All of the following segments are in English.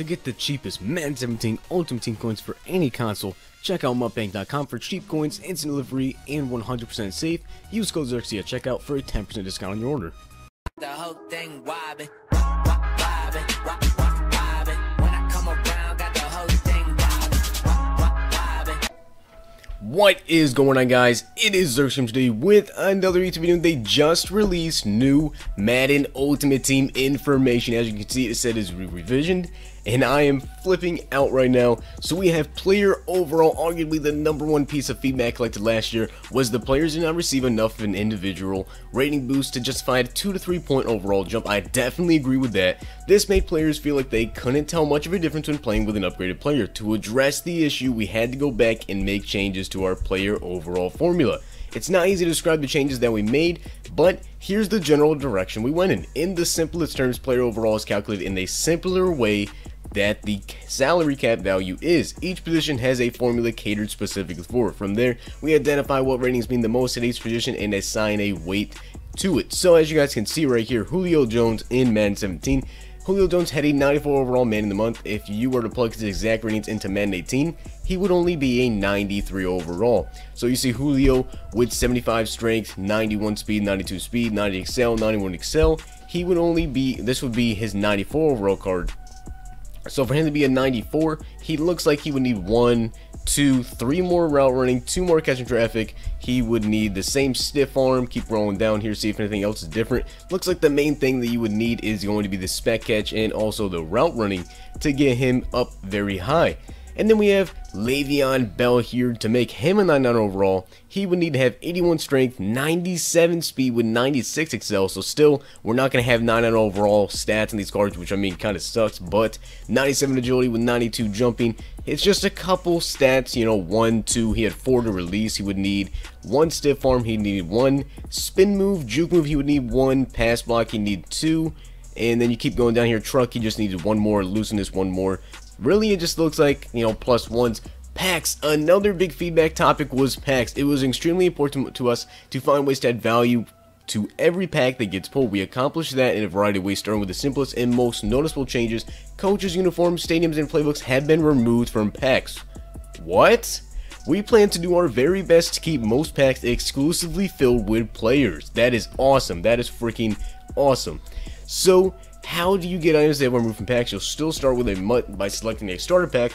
To get the cheapest Madden 17 Ultimate Team coins for any console, check out mutbank.com for cheap coins, instant delivery, and 100% safe. Use code Zirksee at checkout for a 10% discount on your order. The whole thing wobbin', wobbin', wobbin'. When I come around, got the whole thing wobbin'. What is going on, guys? It is Zirksee today with another YouTube video. They just released new Madden Ultimate Team information. As you can see, it said it's revisioned, and I am flipping out right now. So we have player overall. Arguably the #1 piece of feedback collected last year was the players did not receive enough of an individual rating boost to justify a 2 to 3 point overall jump. I definitely agree with that. This made players feel like they couldn't tell much of a difference when playing with an upgraded player. To address the issue, we had to go back and make changes to our player overall formula. It's not easy to describe the changes that we made, but here's the general direction we went in. In the simplest terms, player overall is calculated in a simpler way that the salary cap value is. Each position has a formula catered specifically for it. From there, we identify what ratings mean the most at each position and assign a weight to it. So as you guys can see right here, Julio Jones in Madden 17. Julio Jones had a 94 overall man in the month. If you were to plug his exact ratings into Madden 18, he would only be a 93 overall. So you see Julio with 75 strength, 91 speed, 92 speed, 90 excel, 91 excel. He would only be, this would be his 94 overall card. So for him to be a 94, he looks like he would need 1, 2, 3 more route running, 2 more catching traffic. He would need the same stiff arm. Keep rolling down here, see if anything else is different. Looks like the main thing that you would need is going to be the spec catch and also the route running to get him up very high. And then we have Le'Veon Bell here. To make him a 99 overall, he would need to have 81 strength, 97 speed with 96 excel. So still, we're not going to have 99 overall stats in these cards, which I mean kind of sucks. But 97 agility with 92 jumping. It's just a couple stats, you know, 1, 2. He had 4 to release. He would need 1 stiff arm. He'd need 1 spin move. Juke move, he would need 1. Pass block, he'd need 2. And then you keep going down here. Truck, he just needed 1 more. Looseness, 1 more. Really, it just looks like, you know, +1s. Packs. Another big feedback topic was packs. It was extremely important to us to find ways to add value to every pack that gets pulled. We accomplished that in a variety of ways, starting with the simplest and most noticeable changes. Coaches' uniforms, stadiums, and playbooks have been removed from packs. What? We plan to do our very best to keep most packs exclusively filled with players. That is awesome. That is freaking awesome. So, how do you get items that were removed from packs? You'll still start with a MUT by selecting a starter pack,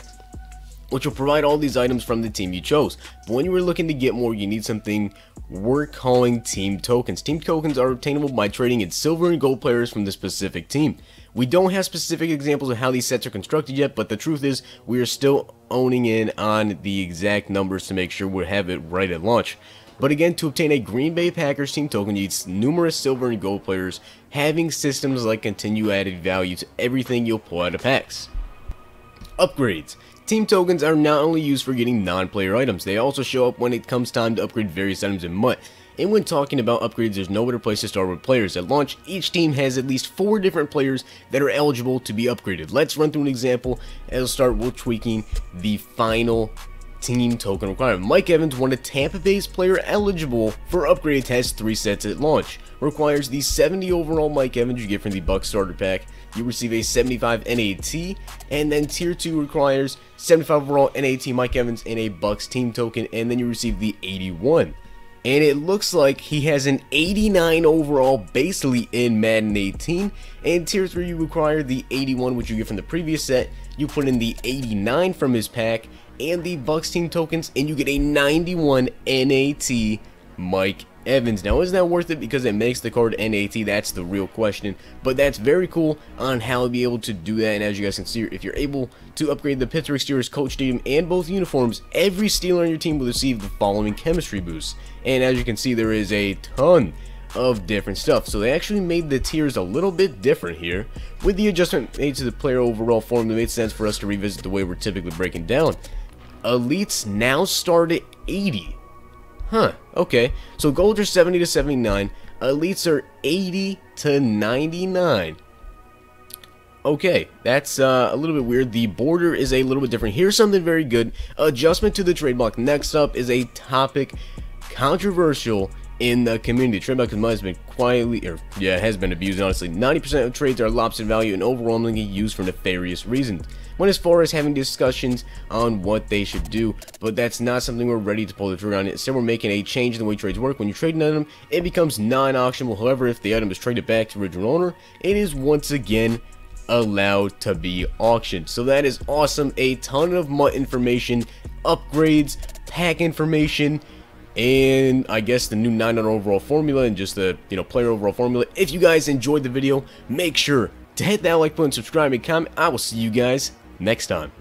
which will provide all these items from the team you chose. But when you were looking to get more, you need something we're calling team tokens. Team tokens are obtainable by trading in silver and gold players from the specific team. We don't have specific examples of how these sets are constructed yet, but the truth is we are still owning in on the exact numbers to make sure we have it right at launch. But again, to obtain a Green Bay Packers team token, you need numerous silver and gold players. Having systems like continue added value to everything you'll pull out of packs. Upgrades. Team tokens are not only used for getting non-player items, they also show up when it comes time to upgrade various items in MUT. And when talking about upgrades, there's no better place to start with players. At launch, each team has at least 4 different players that are eligible to be upgraded. Let's run through an example, and we'll start with tweaking the final team token requirement. Mike Evans, one of Tampa Bay's player eligible for upgrade, has 3 sets at launch. Requires the 70 overall Mike Evans you get from the Bucks starter pack. You receive a 75 NAT, and then tier 2 requires 75 overall NAT Mike Evans and a Bucks team token, and then you receive the 81. And it looks like he has an 89 overall basically in Madden 18, and tier 3 you require the 81, which you get from the previous set. You put in the 89 from his pack and the Bucks team tokens, and you get a 91 NAT Mike Evans. Now, isn't that worth it because it makes the card NAT? That's the real question, but that's very cool on how to be able to do that. And as you guys can see, if you're able to upgrade the Pittsburgh Steelers coach stadium and both uniforms, every Steeler on your team will receive the following chemistry boosts. And as you can see, there is a ton of different stuff. So they actually made the tiers a little bit different here. With the adjustment made to the player overall formula, it made sense for us to revisit the way we're typically breaking down. Elites now start at 80. Huh, okay. So golds are 70 to 79. Elites are 80 to 99. Okay, that's a little bit weird. The border is a little bit different. Here's something very good. Adjustment to the trade block. Next up is a topic controversial in the community. Trade by command has been has been abused. Honestly, 90% of trades are lopsided value and overwhelmingly used for nefarious reasons. When as far as having discussions on what they should do, but that's not something we're ready to pull the trigger on. Instead, we're making a change in the way trades work. When you trade an item, it becomes non-auctionable. However, if the item is traded back to original owner, it is once again allowed to be auctioned. So that is awesome. A ton of MUT information, upgrades, pack information, and I guess the new 9 overall formula and just the player overall formula. If you guys enjoyed the video, make sure to hit that like button, subscribe, and comment. I will see you guys next time.